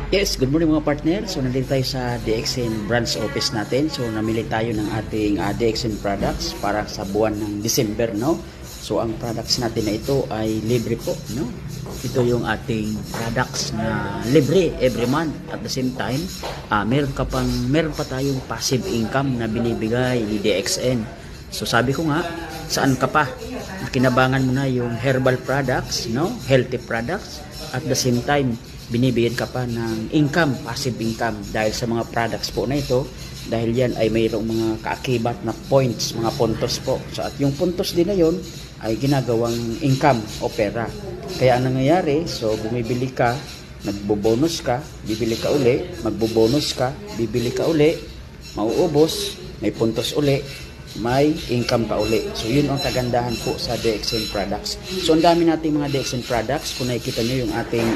Yes, good morning mga partner. So nandito tayo sa DXN branch office natin. So namili tayo ng ating DXN products para sa buwan ng December, no? So ang products natin na ito ay libre po, no? Ito yung ating products na libre every month. At the same time, meron pa tayong passive income na binibigay ni DXN. So sabi ko nga, saan ka pa? Kinabangan mo na yung herbal products, no? Healthy products. At the same time, binibigyan ka pa ng income, passive income dahil sa mga products po na ito, dahil yan ay mayroong mga kaakibat na points, mga puntos po. So at yung puntos din na yon ay ginagawang income o pera. Kaya ang nangyayari, so bumibili ka, nagbobonus ka, bibili ka uli, magbobonus ka, bibili ka uli, mauubos, may puntos uli, may income pa uli. So yun ang kagandahan po sa DXN products. So ang dami nating mga DXN products. Kung nakikita nyo yung ating